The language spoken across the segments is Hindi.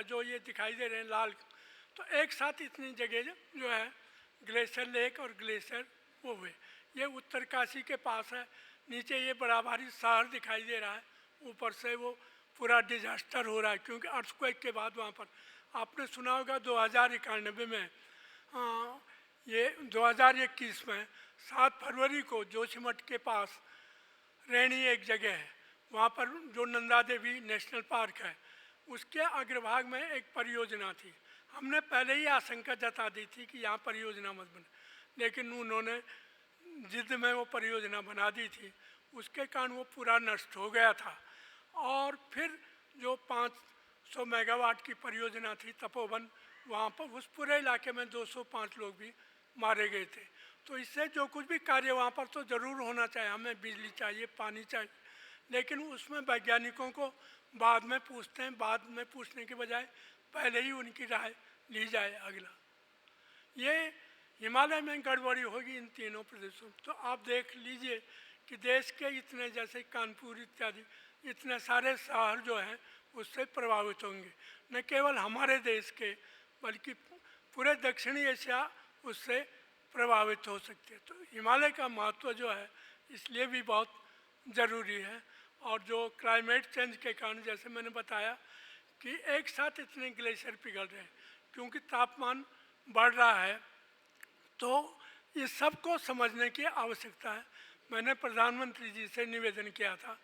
जो ये दिखाई दे रहे हैं लाल, तो एक साथ इतनी जगह जो है ग्लेशियर लेक और ग्लेशियर वो हुए। ये उत्तरकाशी के पास है। नीचे ये बड़ा भारी शहर दिखाई दे रहा है, ऊपर से वो पूरा डिजास्टर हो रहा है क्योंकि अर्थक्वेक के बाद वहाँ पर आपने सुना होगा 2091 में ये 2021 में 7 फरवरी को जोशीमठ के पास रैणी एक जगह है, वहाँ पर जो नंदा देवी नेशनल पार्क है उसके अग्रभाग में एक परियोजना थी। हमने पहले ही आशंका जता दी थी कि यहाँ परियोजना मत बने, लेकिन उन्होंने जिद में वो परियोजना बना दी थी, उसके कारण वो पूरा नष्ट हो गया था। और फिर जो 500 मेगावाट की परियोजना थी तपोवन, वहाँ पर उस पूरे इलाके में 205 लोग भी मारे गए थे। तो इससे जो कुछ भी कार्य वहाँ पर तो ज़रूर होना चाहिए, हमें बिजली चाहिए, पानी चाहिए, लेकिन उसमें वैज्ञानिकों को बाद में पूछते हैं, बाद में पूछने के बजाय पहले ही उनकी राय ली जाए। अगला ये हिमालय में गड़बड़ी होगी इन तीनों प्रदेशों में। तो आप देख लीजिए कि देश के इतने जैसे कानपुर इत्यादि इतने सारे शहर जो हैं उससे प्रभावित होंगे, न केवल हमारे देश के बल्कि पूरे दक्षिणी एशिया उससे प्रभावित हो सकती है। तो हिमालय का महत्व जो है इसलिए भी बहुत ज़रूरी है। और जो क्लाइमेट चेंज के कारण जैसे मैंने बताया कि एक साथ इतने ग्लेशियर पिघल रहे हैं क्योंकि तापमान बढ़ रहा है, तो इस सब को समझने की आवश्यकता है। मैंने प्रधानमंत्री जी से निवेदन किया था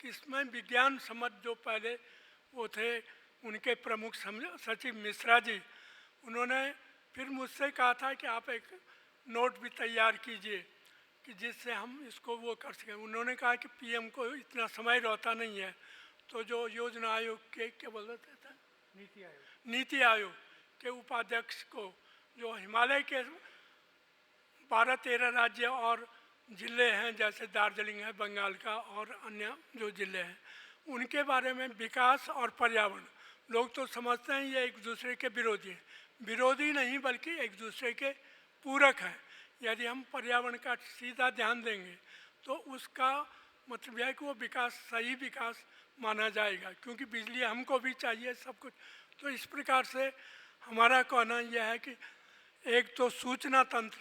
कि इसमें विज्ञान समझ जो पहले वो थे उनके प्रमुख सचिव मिश्रा जी, उन्होंने फिर मुझसे कहा था कि आप एक नोट भी तैयार कीजिए कि जिससे हम इसको वो कर सकें। उन्होंने कहा कि पीएम को इतना समय रहता नहीं है, तो जो योजना आयोग के क्या बोलते थे, नीति आयोग के उपाध्यक्ष को, जो हिमालय के 12-13 राज्य और ज़िले हैं जैसे दार्जिलिंग है बंगाल का और अन्य जो ज़िले हैं, उनके बारे में विकास और पर्यावरण, लोग तो समझते हैं ये एक दूसरे के विरोधी हैं। विरोधी नहीं बल्कि एक दूसरे के पूरक हैं। यदि हम पर्यावरण का सीधा ध्यान देंगे तो उसका मतलब यह है कि वो विकास सही विकास माना जाएगा, क्योंकि बिजली हमको भी चाहिए सब कुछ। तो इस प्रकार से हमारा कहना यह है कि एक तो सूचना तंत्र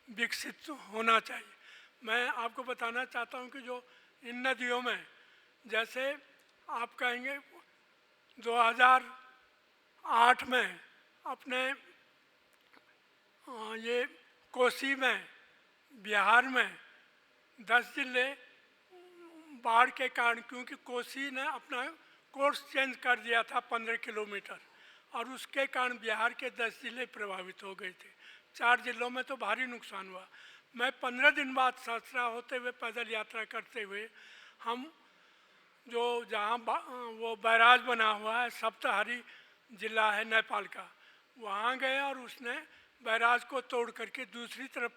विकसित होना चाहिए। मैं आपको बताना चाहता हूँ कि जो इन नदियों में जैसे आप कहेंगे 2008 में अपने ये कोसी में बिहार में 10 जिले बाढ़ के कारण, क्योंकि कोसी ने अपना कोर्स चेंज कर दिया था 15 किलोमीटर, और उसके कारण बिहार के 10 जिले प्रभावित हो गए थे। 4 जिलों में तो भारी नुकसान हुआ। मैं 15 दिन बाद ससरा होते हुए पैदल यात्रा करते हुए हम जो जहाँ वो बैराज बना हुआ है सप्तहरी जिला है नेपाल का, वहाँ गए और उसने बैराज को तोड़ करके दूसरी तरफ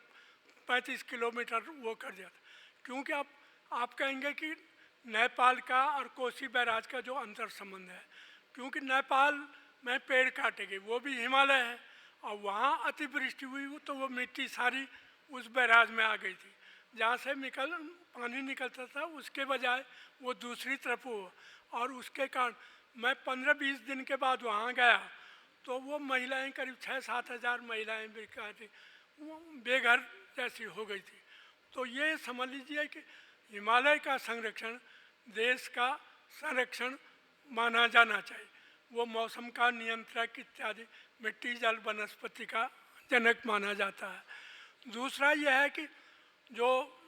35 किलोमीटर वो कर दिया था। क्योंकि अब आप कहेंगे कि नेपाल का और कोसी बैराज का जो अंतर संबंध है, क्योंकि नेपाल में पेड़ काटे गए, वो भी हिमालय है, और वहाँ अतिवृष्टि हुई तो वो मिट्टी सारी उस बैराज में आ गई थी। जहाँ से पानी निकलता था उसके बजाय वो दूसरी तरफ हुआ, और उसके कारण मैं 15-20 दिन के बाद वहाँ गया तो वो महिलाएं करीब 6-7 हज़ार महिलाएं बेकार थी, वो बेघर जैसी हो गई थी। तो ये समझ लीजिए कि हिमालय का संरक्षण देश का संरक्षण माना जाना चाहिए। वो मौसम का नियंत्रक इत्यादि मिट्टी जल वनस्पति का जनक माना जाता है। दूसरा यह है कि जो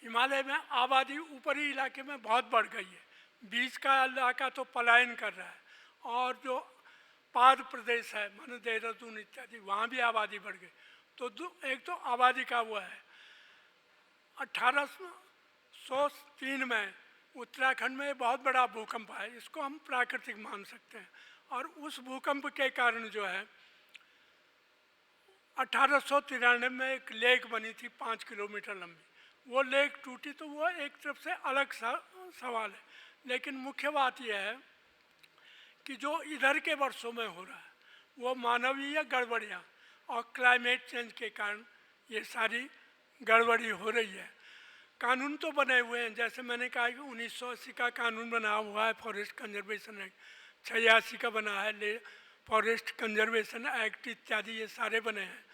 हिमालय में आबादी ऊपरी इलाके में बहुत बढ़ गई है, बीच का इलाका तो पलायन कर रहा है, और जो पाद प्रदेश है मानो देहरादून इत्यादि वहाँ भी आबादी बढ़ गई। तो एक तो आबादी का वो है। 1803 में उत्तराखंड में बहुत बड़ा भूकंप आया, इसको हम प्राकृतिक मान सकते हैं, और उस भूकंप के कारण जो है 1893 में एक लेक बनी थी 5 किलोमीटर लंबी, वो लेक टूटी। तो वो एक तरफ से अलग सवाल है, लेकिन मुख्य बात यह है कि जो इधर के वर्षों में हो रहा है वो मानवीय गड़बड़ियाँ और क्लाइमेट चेंज के कारण ये सारी गड़बड़ी हो रही है। कानून तो बने हुए हैं, जैसे मैंने कहा कि 1980 का कानून बना हुआ है फॉरेस्ट कंजर्वेशन एक्ट, 86 का बना है, फॉरेस्ट कंजर्वेशन एक्ट इत्यादि ये सारे बने हैं,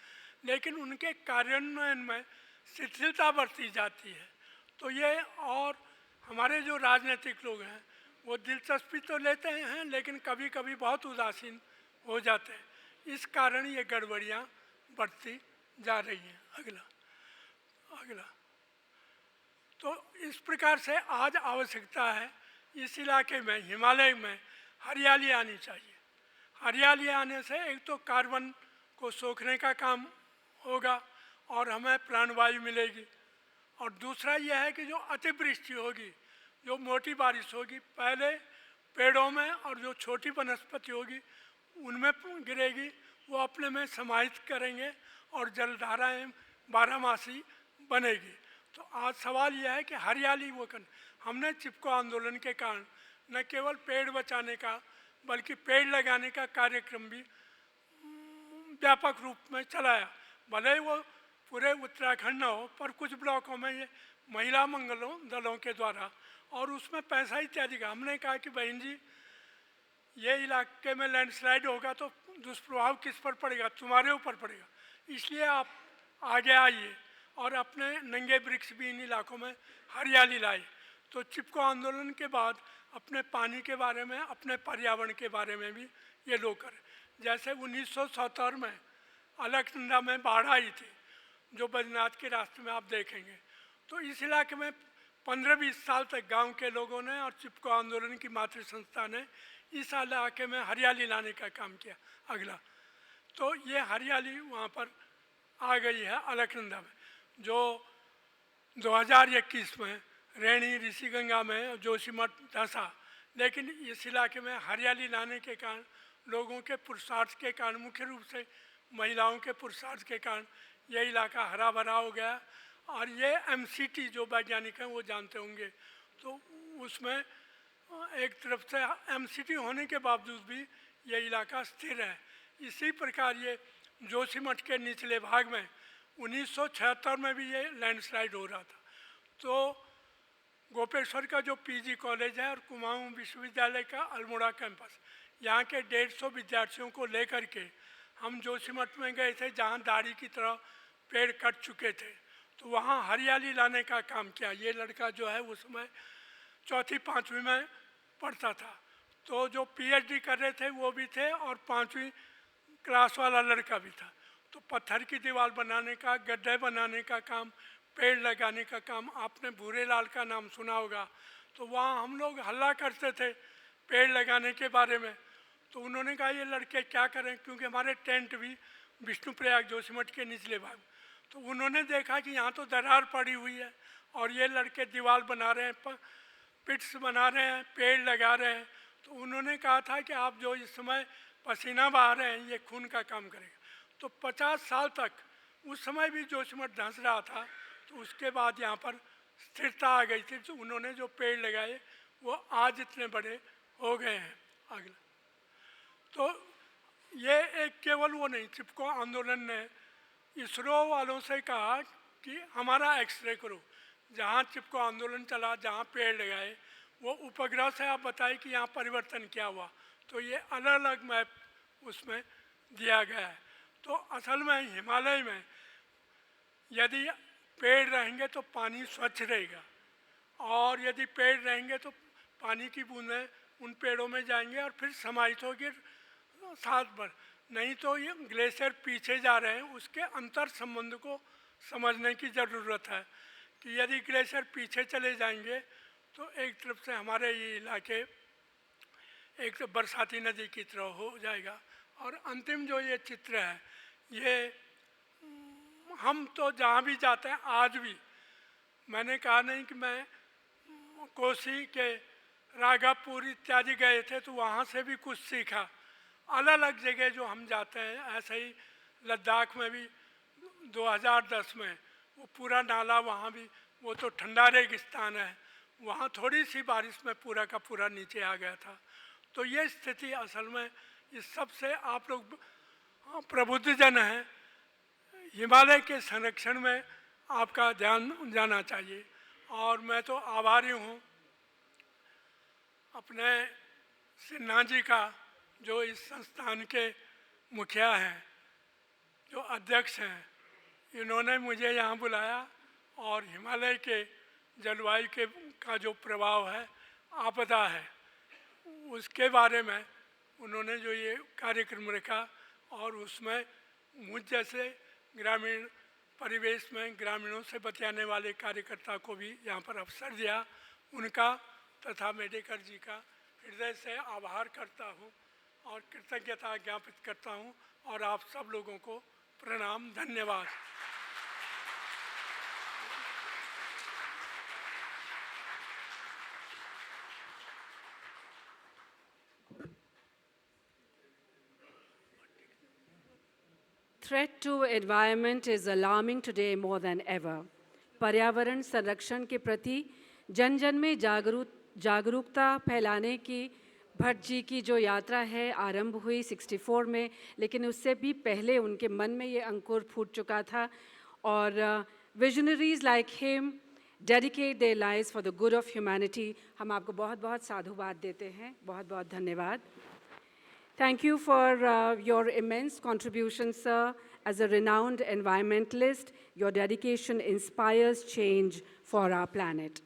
लेकिन उनके कार्यान्वयन में शिथिलता बरती जाती है। तो ये, और हमारे जो राजनीतिक लोग हैं वो दिलचस्पी तो लेते हैं लेकिन कभी कभी बहुत उदासीन हो जाते हैं, इस कारण ये गड़बड़ियाँ बढ़ती जा रही हैं। अगला तो इस प्रकार से आज आवश्यकता है इस इलाके में, हिमालय में हरियाली आनी चाहिए। हरियाली आने से एक तो कार्बन को सोखने का काम होगा और हमें प्राणवायु मिलेगी, और दूसरा यह है कि जो अतिवृष्टि होगी, जो मोटी बारिश होगी, पहले पेड़ों में और जो छोटी वनस्पति होगी उनमें गिरेगी, वो अपने में समाहित करेंगे और जलधाराएँ बारहमासी बनेगी। तो आज सवाल यह है कि हरियाली वो करना। हमने चिपको आंदोलन के कारण न केवल पेड़ बचाने का बल्कि पेड़ लगाने का कार्यक्रम भी व्यापक रूप में चलाया। भले वो पूरे उत्तराखंड न हो, पर कुछ ब्लॉकों में ये महिला मंगलों दलों के द्वारा, और उसमें पैसा इत्यादि का। हमने कहा कि बहन जी, ये इलाके में लैंडस्लाइड होगा तो दुष्प्रभाव किस पर पड़ेगा? तुम्हारे ऊपर पड़ेगा, इसलिए आप आगे आइए और अपने नंगे वृक्ष भी इन इलाकों में हरियाली लाए। तो चिपको आंदोलन के बाद अपने पानी के बारे में, अपने पर्यावरण के बारे में भी ये लोग करें। जैसे 1977 में अलकनंदा में बाढ़ आई थी, जो बद्रीनाथ के रास्ते में आप देखेंगे। तो इस इलाके में 15-20 साल तक गांव के लोगों ने और चिपको आंदोलन की मातृ संस्था ने इस इलाके में हरियाली लाने का काम किया। अगला तो ये हरियाली वहाँ पर आ गई है अलकनंदा में, जो 2021 में रैणी, ऋषिगंगा में, जोशीमठ, दसा। लेकिन इस इलाके में हरियाली लाने के कारण, लोगों के पुरुषार्थ के कारण, मुख्य रूप से महिलाओं के पुरुषार्थ के कारण ये इलाका हरा भरा हो गया। और ये MCT जो वैज्ञानिक हैं वो जानते होंगे, तो उसमें एक तरफ से MCT होने के बावजूद भी ये इलाका स्थिर है। इसी प्रकार ये जोशीमठ के निचले भाग में 1976 में भी ये लैंडस्लाइड हो रहा था। तो गोपेश्वर का जो PG कॉलेज है और कुमाऊं विश्वविद्यालय का अल्मोड़ा कैंपस, यहाँ के 150 विद्यार्थियों को लेकर के हम जोशीमठ में गए थे, जहाँ दाढ़ी की तरह पेड़ कट चुके थे। तो वहाँ हरियाली लाने का काम किया। ये लड़का जो है उस समय 4वीं-5वीं में पढ़ता था, तो जो PhD कर रहे थे वो भी थे और 5वीं क्लास वाला लड़का भी था। तो पत्थर की दीवार बनाने का, गड्ढे बनाने का काम, पेड़ लगाने का काम, आपने भूरे लाल का नाम सुना होगा। तो वहाँ हम लोग हल्ला करते थे पेड़ लगाने के बारे में। तो उन्होंने कहा ये लड़के क्या करें, क्योंकि हमारे टेंट भी विष्णुप्रयाग जोशीमठ के निचले भाग। तो उन्होंने देखा कि यहाँ तो दरार पड़ी हुई है और ये लड़के दीवार बना रहे हैं, पिट्स बना रहे हैं, पेड़ लगा रहे हैं। तो उन्होंने कहा था कि आप जो इस समय पसीना बहा रहे हैं ये खून का काम करेगा। तो 50 साल तक उस समय भी जोशीमठ धंस रहा था, तो उसके बाद यहाँ पर स्थिरता आ गई थी। तो उन्होंने जो पेड़ लगाए वो आज इतने बड़े हो गए हैं। अगला तो ये एक केवल वो नहीं, चिपको आंदोलन ने इसरो वालों से कहा कि हमारा एक्सरे करो। जहाँ चिपको आंदोलन चला, जहाँ पेड़ लगाए, वो उपग्रह से आप बताइए कि यहाँ परिवर्तन क्या हुआ। तो ये अलग अलग मैप उसमें दिया गया है। तो असल में हिमालय में यदि पेड़ रहेंगे तो पानी स्वच्छ रहेगा, और यदि पेड़ रहेंगे तो पानी की बूंदें उन पेड़ों में जाएंगे और फिर समाहित होगी साथ भर। नहीं तो ये ग्लेशियर पीछे जा रहे हैं, उसके अंतर संबंध को समझने की ज़रूरत है कि यदि ग्लेशियर पीछे चले जाएंगे तो एक तरफ से हमारे ये इलाके एक तो बरसाती नदी की तरह हो जाएगा। और अंतिम जो ये चित्र है, ये हम तो जहाँ भी जाते हैं, आज भी मैंने कहा नहीं कि मैं कोसी के राघापुर इत्यादि गए थे तो वहाँ से भी कुछ सीखा। अलग अलग जगह जो हम जाते हैं, ऐसे ही लद्दाख में भी 2010 में वो पूरा नाला, वहाँ भी वो तो ठंडा रेगिस्तान है, वहाँ थोड़ी सी बारिश में पूरा का पूरा नीचे आ गया था। तो ये स्थिति असल में इस सब से आप लोग प्रबुद्धजन हैं, हिमालय के संरक्षण में आपका ध्यान जाना चाहिए। और मैं तो आभारी हूँ अपने सिन्हा जी का, जो इस संस्थान के मुखिया हैं, जो अध्यक्ष हैं, इन्होंने मुझे यहाँ बुलाया और हिमालय के जलवायु के का जो प्रभाव है, आपदा है, उसके बारे में उन्होंने जो ये कार्यक्रम रखा और उसमें मुझ जैसे ग्रामीण परिवेश में ग्रामीणों से बचाने वाले कार्यकर्ता को भी यहाँ पर अवसर दिया। उनका तथा मेडेकर जी का हृदय से आभार करता हूँ और कृतज्ञता ज्ञापित करता हूँ और आप सब लोगों को प्रणाम, धन्यवाद। Threat to environment is alarming today more than ever. पर्यावरण संरक्षण के प्रति जन जन में जागरूकता फैलाने की भट्ट जी की जो यात्रा है आरंभ हुई 64 में, लेकिन उससे भी पहले उनके मन में ये अंकुर फूट चुका था और visionaries like him dedicate their lives for the good of humanity. हम आपको बहुत बहुत साधुवाद देते हैं, बहुत बहुत धन्यवाद। Thank you for your immense contribution, sir. As a renowned environmentalist, your dedication inspires change for our planet.